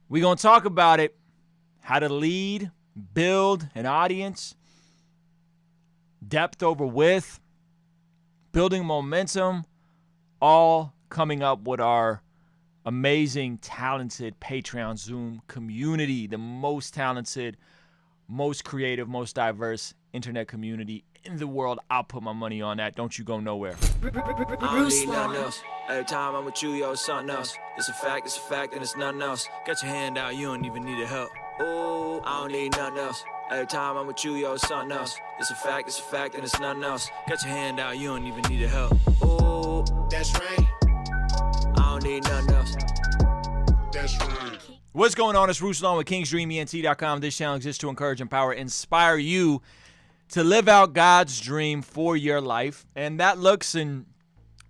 We're going to talk about it, how to lead, build an audience, depth over width, building momentum, all coming up with our amazing, talented Patreon Zoom community, the most talented, most creative, most diverse internet community in the world. I'll put my money on that. Don't you go nowhere. I don't need nothing else. Every time I'm with you, yo, it's something else. It's a fact, and it's nothing else. Got your hand out, you don't even need the help. Ooh, I don't need nothing else. Every time I'm with you, yo, it's something else. It's a fact, and it's nothing else. Got your hand out, you don't even need the help. Ooh, that's right. I don't need nothing else. That's right. What's going on? It's Ruslan with KingsDreamENT.com. This channel exists to encourage, empower, inspire you to live out God's dream for your life. And that looks and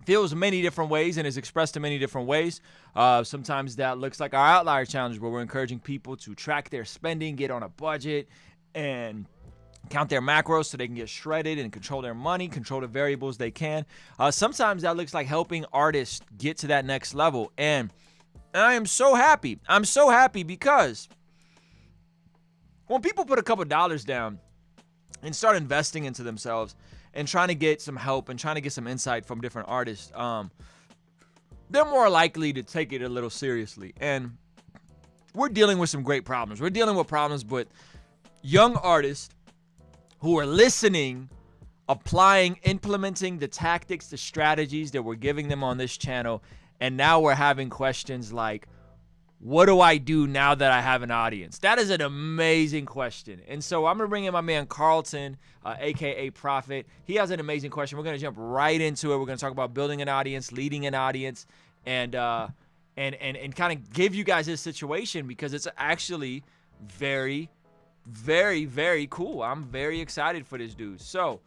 feels many different ways and is expressed in many different ways. Sometimes that looks like our Outlier Challenge, where we're encouraging people to track their spending, get on a budget, and count their macros so they can get shredded and control their money, control the variables they can. Sometimes that looks like helping artists get to that next level. And I am so happy. I'm so happy because when people put a couple dollars down and start investing into themselves and trying to get some help and trying to get some insight from different artists, they're more likely to take it a little seriously. And we're dealing with some great problems. We're dealing with problems with young artists who are listening, applying, implementing the tactics, the strategies that we're giving them on this channel. And now we're having questions like, what do I do now that I have an audience? That is an amazing question. And so I'm going to bring in my man Carlton, a.k.a. Prophet. He has an amazing question. We're going to jump right into it. We're going to talk about building an audience, leading an audience, and kind of give you guys his situation, because it's actually very, very, very cool. I'm very excited for this dude. So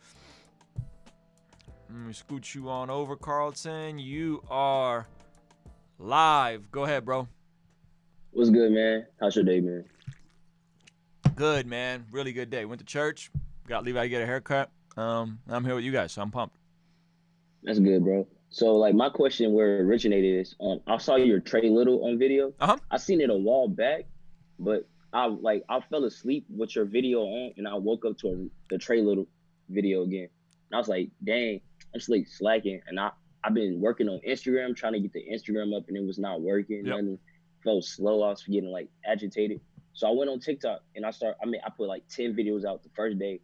let me scoot you on over, Carlton. You are live. Go ahead, bro. What's good, man? How's your day, man? Good, man. Really good day. Went to church. Got to leave out to get a haircut. I'm here with you guys, so I'm pumped. That's good, bro. So, like, my question where it originated is, I saw your Trey Little on video. I seen it a while back, but I fell asleep with your video on, and I woke up to the Trey Little video again. And I was like, dang, I'm slacking. And I've been working on Instagram, trying to get the Instagram up, and it was not working. Yep. Nothing. Felt slow. I was getting like agitated. So I went on TikTok and I put like 10 videos out the first day.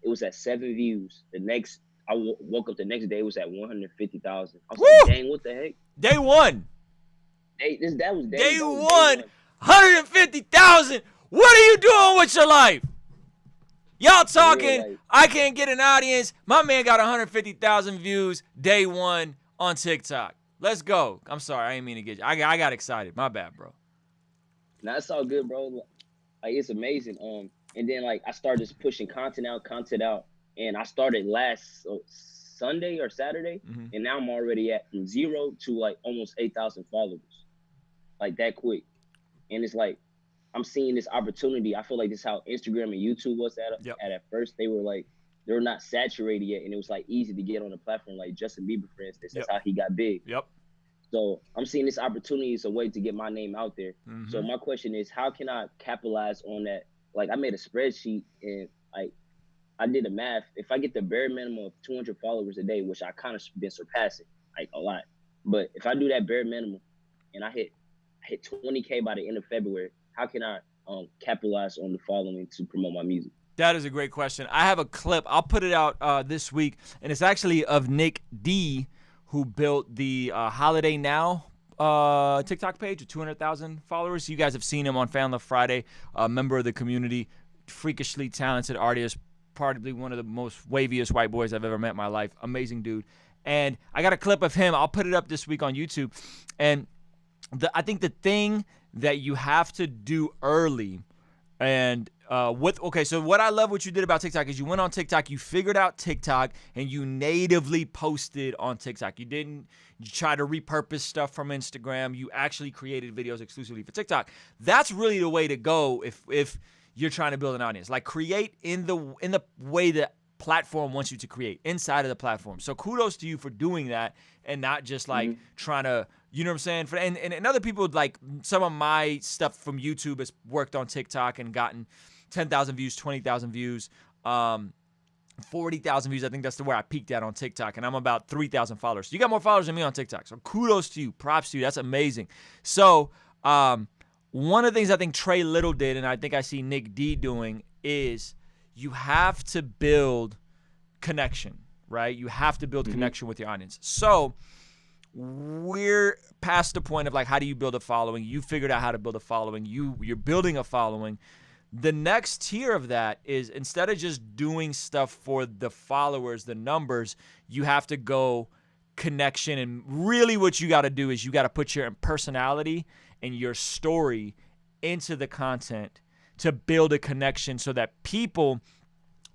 It was at 7 views. I woke up the next day, it was at 150,000. I was like, dang, what the heck? Day one. That was day one. 150,000. What are you doing with your life? Y'all talking, I can't get an audience. My man got 150,000 views day one on TikTok. Let's go. I'm sorry. I didn't mean to get you. I got excited. My bad, bro. Nah, it's all good, bro. Like, it's amazing. And then, like, I started just pushing content out. And I started last Sunday or Saturday. And now I'm already at from 0 to, like, almost 8,000 followers. Like, that quick. And it's like, I'm seeing this opportunity. I feel like this is how Instagram and YouTube was at first. They were not saturated yet, and it was like easy to get on a platform like Justin Bieber, for instance. That's how he got big. So I'm seeing this opportunity as a way to get my name out there. So my question is, how can I capitalize on that? Like, I made a spreadsheet, and like I did the math. If I get the bare minimum of 200 followers a day, which I kind of been surpassing like a lot, but if I do that bare minimum and I hit 20K by the end of February, how can I capitalize on the following to promote my music? That is a great question. I have a clip. I'll put it out this week, and it's actually of Nick D, who built the Holiday Now TikTok page with 200,000 followers. You guys have seen him on Fan Love Friday, a member of the community, freakishly talented artist, probably one of the most waviest white boys I've ever met in my life. Amazing dude. And I got a clip of him. I'll put it up this week on YouTube. And I think the thing that you have to do early, and so what I love what you did about TikTok is you went on TikTok, you figured out TikTok, and you natively posted on TikTok. You didn't try to repurpose stuff from Instagram. You actually created videos exclusively for TikTok. That's really the way to go if you're trying to build an audience. Like, create in the way that platform wants you to create, inside of the platform. So kudos to you for doing that and not just like trying to You know what I'm saying? And other people, like some of my stuff from YouTube has worked on TikTok and gotten 10,000 views, 20,000 views, 40,000 views. I think that's where I peaked at on TikTok, and I'm about 3,000 followers. You got more followers than me on TikTok, so kudos to you. Props to you. That's amazing. So one of the things I think Trey Little did, and I think I see Nick D doing, is you have to build connection, right? You have to build connection with your audience. So we're past the point of like, how do you build a following? You figured out how to build a following. You're building a following. The next tier of that is, instead of just doing stuff for the followers, the numbers, you have to go connection. And really what you got to do is you got to put your personality and your story into the content to build a connection, so that people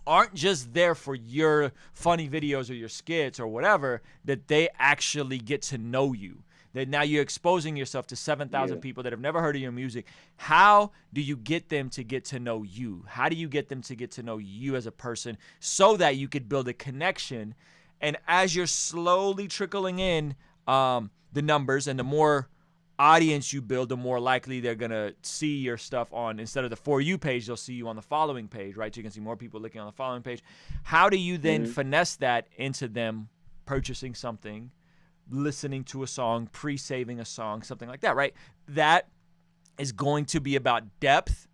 aren't just there for your funny videos or your skits or whatever, that they actually get to know you. That now you're exposing yourself to 7,000 people that have never heard of your music. How do you get them to get to know you? How do you get them to get to know you as a person, so that you could build a connection? And as you're slowly trickling in the numbers, and the more audience you build, the more likely they're going to see your stuff on, instead of the For You page, they'll see you on the following page, right? So you can see more people looking on the following page. How do you then finesse that into them purchasing something, listening to a song, pre-saving a song, something like that, right? That is going to be about depth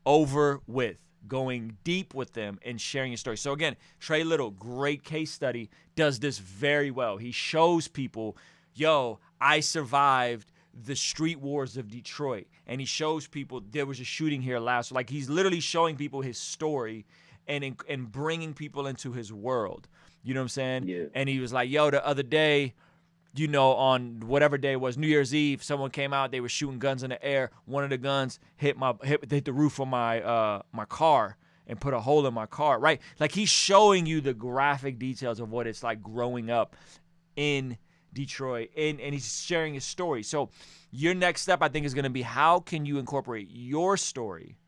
over width, going deep with them and sharing your story. So again, Trey Little, great case study, does this very well. He shows people, yo, I survived the street wars of Detroit. And he shows people there was a shooting here last. Like, he's literally showing people his story and bringing people into his world. You know what I'm saying? Yeah. And he was like, yo, the other day, you know, on whatever day it was, New Year's Eve, someone came out, they were shooting guns in the air. One of the guns hit the roof of my car and put a hole in my car, right? Like, he's showing you the graphic details of what it's like growing up in Detroit, and he's sharing his story. So your next step, I think, is going to be, how can you incorporate your story?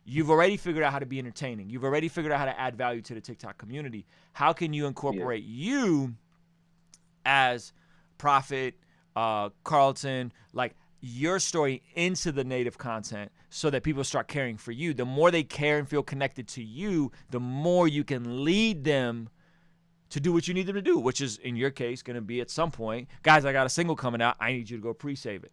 You've already figured out how to be entertaining. You've already figured out how to add value to the TikTok community. How can you incorporate you as Prophet, Carlton, like your story into the native content, so that people start caring for you? The more they care and feel connected to you, the more you can lead them to do what you need them to do, which is, in your case, going to be at some point, guys, I got a single coming out. I need you to go pre-save it.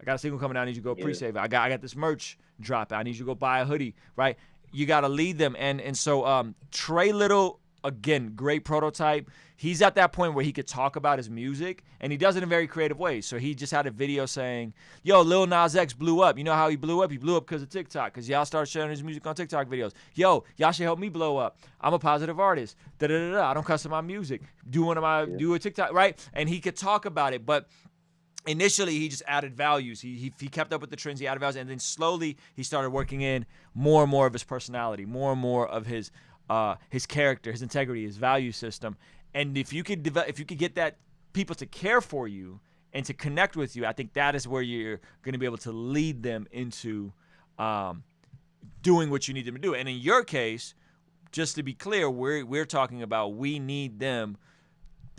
I got a single coming out. I need you to go pre-save it. I got this merch drop out. I need you to go buy a hoodie, right? You got to lead them. And so Trey Little, again, great prototype. He's at that point where he could talk about his music, and he does it in very creative ways. So he just had a video saying, yo, Lil Nas X blew up. You know how he blew up? He blew up because of TikTok, because y'all started sharing his music on TikTok videos. Yo, y'all should help me blow up. I'm a positive artist. I don't cuss in my music. Do a TikTok, right? And he could talk about it, but initially he just added values. He kept up with the trends. He added values, and then slowly he started working in more and more of his personality, more and more of his character, his integrity, his value system. And if you could get that people to care for you and to connect with you, I think that is where you're going to be able to lead them into doing what you need them to do. And in your case, just to be clear, we're talking about we need them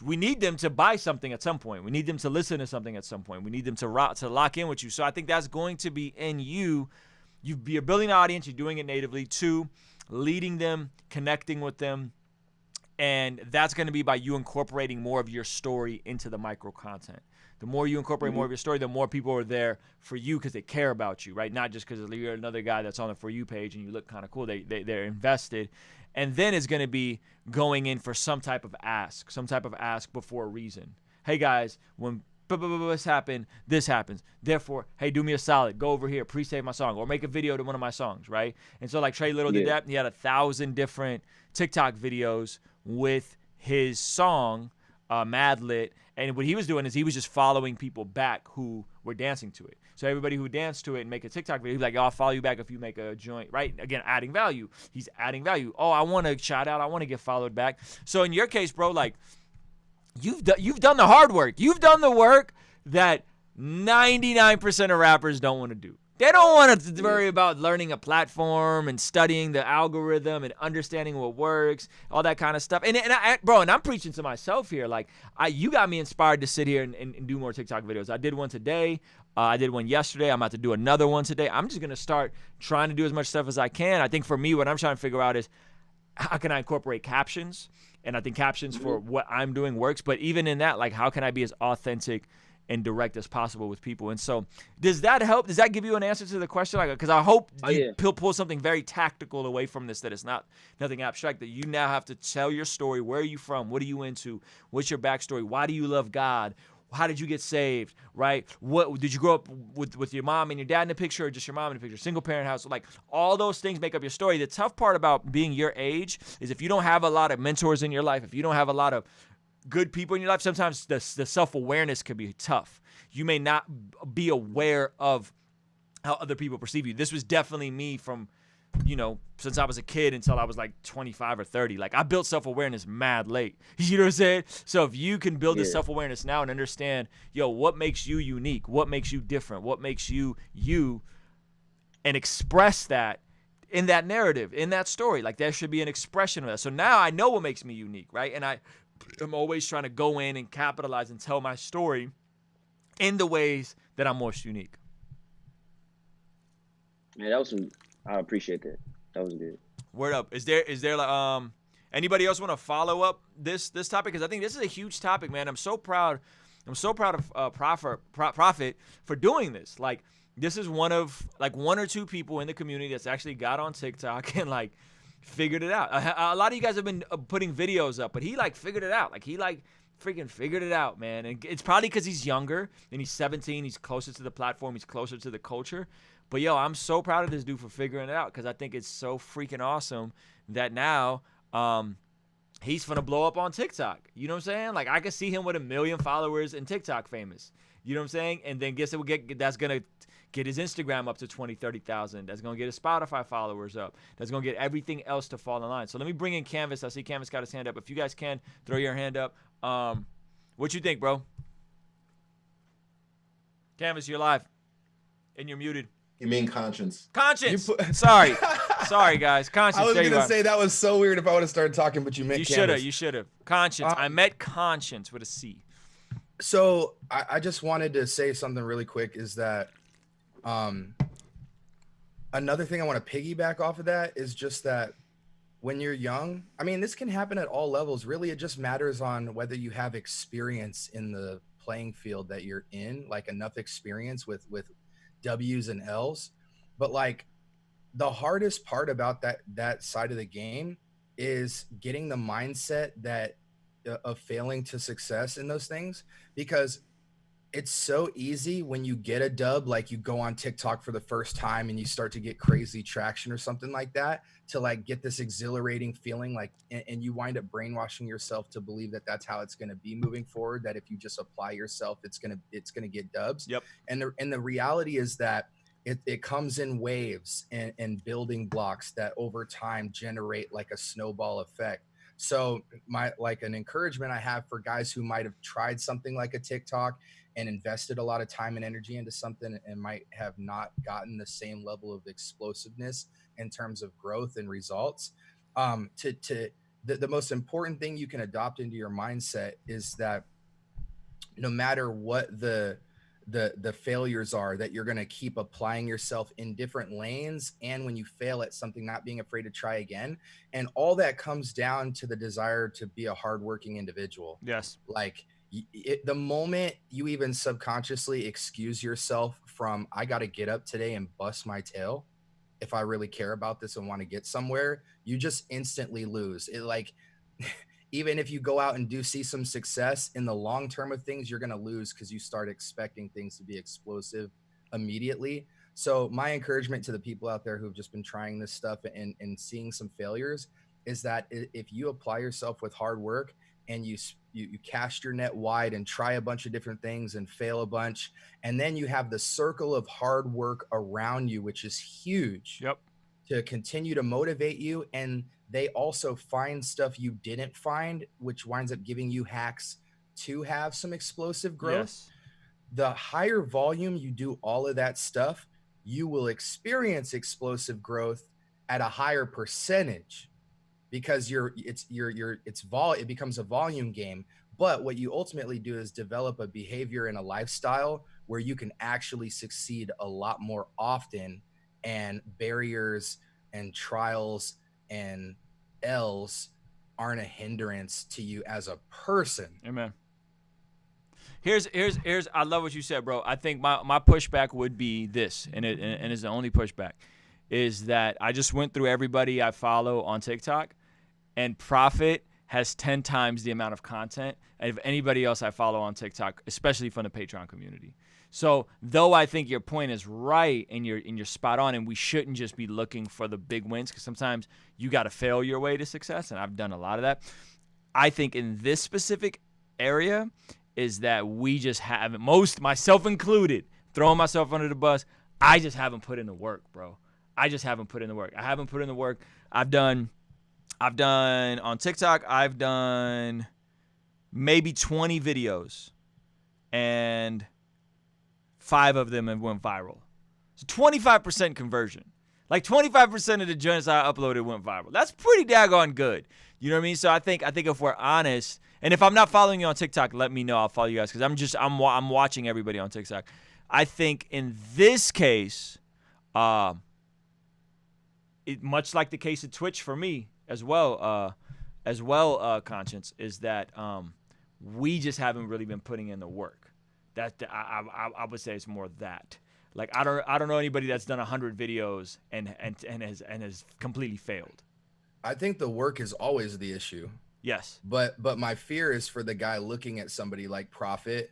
to buy something at some point. We need them to listen to something at some point. We need them to lock in with you. So I think that's going to be in you. You're building an audience. You're doing it natively. 2, leading them, connecting with them. And that's going to be by you incorporating more of your story into the micro content. The more you incorporate more of your story, the more people are there for you because they care about you, right? Not just because you're another guy that's on the For You page and you look kind of cool. They're invested. And then it's going to be going in for some type of ask before a reason. Hey, guys, when this happened, this happens. Therefore, hey, do me a solid. Go over here, pre-save my song, or make a video to one of my songs, right? And so like Trey Little did that. He had 1,000 different TikTok videos with his song, Mad Lit. And what he was doing is he was just following people back who were dancing to it. So everybody who danced to it and make a TikTok video, he's like, yo, I'll follow you back if you make a joint, right? Again, adding value. He's adding value. Oh, I want to shout out. I want to get followed back. So in your case, bro, like, you've done the hard work. You've done the work that 99% of rappers don't want to do. They don't want to worry about learning a platform and studying the algorithm and understanding what works, all that kind of stuff. And I'm preaching to myself here. Like, you got me inspired to sit here and do more TikTok videos. I did one today. I did one yesterday. I'm about to do another one today. I'm just going to start trying to do as much stuff as I can. I think for me, what I'm trying to figure out is how can I incorporate captions? And I think captions for what I'm doing works. But even in that, like, how can I be as authentic and direct as possible with people? And so does that help? Does that give you an answer to the question? Like, because I hope you pull something very tactical away from this, that it's not nothing abstract, that you now have to tell your story. Where are you from? What are you into? What's your backstory? Why do you love God? How did you get saved, right? What did you grow up with your mom and your dad in the picture, or just your mom in the picture? Single parent house, like all those things make up your story. The tough part about being your age is if you don't have a lot of mentors in your life, if you don't have a lot of good people in your life, sometimes the self-awareness can be tough. You may not be aware of how other people perceive you. This was definitely me from, since I was a kid until I was like 25 or 30. Like, I built self-awareness mad late. You know what I'm saying? So if you can build this self-awareness now and understand, what makes you unique? What makes you different? What makes you you? And express that in that narrative, in that story. Like, there should be an expression of that. So now I know what makes me unique, right? And I'm always trying to go in and capitalize and tell my story in the ways that I'm most unique. Yeah, I appreciate that. That was good. Word up. Is there like anybody else want to follow up this topic? Because I think this is a huge topic, man. I'm so proud of Prophet for doing this. Like, this is one of like one or two people in the community that's actually got on TikTok and like figured it out. A lot of you guys have been putting videos up, but he like figured it out. Like, he like freaking figured it out, man. And it's probably because he's younger and he's 17. He's closer to the platform. He's closer to the culture. But I'm so proud of this dude for figuring it out, because I think it's so freaking awesome that now he's finna blow up on TikTok. You know what I'm saying? Like, I could see him with 1 million followers and TikTok famous. You know what I'm saying? And then that's gonna get his Instagram up to 20, 30,000. That's gonna get his Spotify followers up. That's gonna get everything else to fall in line. So let me bring in Canvas. I see Canvas got his hand up. If you guys can, throw your hand up. What you think, bro? Canvas, you're live. And you're muted. You mean Conscience? Conscience. Sorry, guys. Conscience. I was gonna say that was so weird if I would have started talking, but you meant Canvas. You should have. Conscience. I met Conscience with a C. So I just wanted to say something really quick. Is that another thing I want to piggyback off of that is just that when you're young, I mean, this can happen at all levels. Really, it just matters on whether you have experience in the playing field that you're in, like enough experience with W's and L's. But like, the hardest part about that side of the game is getting the mindset that of failing to success in those things, because it's so easy when you get a dub, like you go on TikTok for the first time and you start to get crazy traction or something like that, to like get this exhilarating feeling, like, and you wind up brainwashing yourself to believe that that's how it's going to be moving forward, that if you just apply yourself, it's going to get dubs. Yep. And the reality is that it comes in waves and building blocks that over time generate like a snowball effect. So an encouragement I have for guys who might have tried something like a TikTok and invested a lot of time and energy into something and might have not gotten the same level of explosiveness in terms of growth and results. The most important thing you can adopt into your mindset is that no matter what the failures are, that you're going to keep applying yourself in different lanes, and when you fail at something, not being afraid to try again. And all that comes down to the desire to be a hardworking individual. Yes. Like the moment you even subconsciously excuse yourself from, I got to get up today and bust my tail if I really care about this and want to get somewhere, you just instantly lose it. Like, even if you go out and do see some success in the long term of things, you're going to lose because you start expecting things to be explosive immediately. So my encouragement to the people out there who've just been trying this stuff and seeing some failures is that if you apply yourself with hard work and you cast your net wide and try a bunch of different things and fail a bunch, and then you have the circle of hard work around you, which is huge. Yep. To continue to motivate you, and they also find stuff you didn't find, which winds up giving you hacks to have some explosive growth. Yes. The higher volume you do all of that stuff, you will experience explosive growth at a higher percentage because it becomes a volume game. But what you ultimately do is develop a behavior and a lifestyle where you can actually succeed a lot more often, and barriers and trials and L's aren't a hindrance to you as a person. Amen. Here's I love what you said, bro. I think my pushback would be this, and it's the only pushback, is that I just went through everybody I follow on TikTok, and Prophet has 10 times the amount of content of anybody else I follow on TikTok, especially from the Patreon community. So though I think your point is right and you're spot on, and we shouldn't just be looking for the big wins, because sometimes you got to fail your way to success, and I've done a lot of that. I think in this specific area is that we just haven't, myself included, throwing myself under the bus, I just haven't put in the work, bro. I just haven't put in the work. I haven't put in the work. I've done on TikTok, I've done maybe 20 videos, and 5 of them have went viral. So 25% conversion. Like 25% of the joints I uploaded went viral. That's pretty daggone good. You know what I mean? So I think if we're honest, and if I'm not following you on TikTok, let me know. I'll follow you guys, because I'm watching everybody on TikTok. I think in this case, much like the case of Twitch for me as well, Conscience, is that we just haven't really been putting in the work. I would say it's more that. Like I don't know anybody that's done 100 videos and has completely failed. I think the work is always the issue. Yes. But my fear is for the guy looking at somebody like Prophet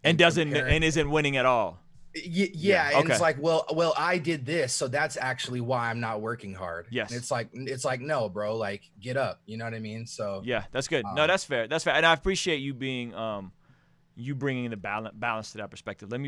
and isn't winning at all. Yeah, and okay. It's like, well, I did this, so that's actually why I'm not working hard. Yes. And it's like, no, bro, like get up. You know what I mean? So yeah, that's good. No, that's fair. That's fair, and I appreciate you being you bringing the balance to that perspective. Let me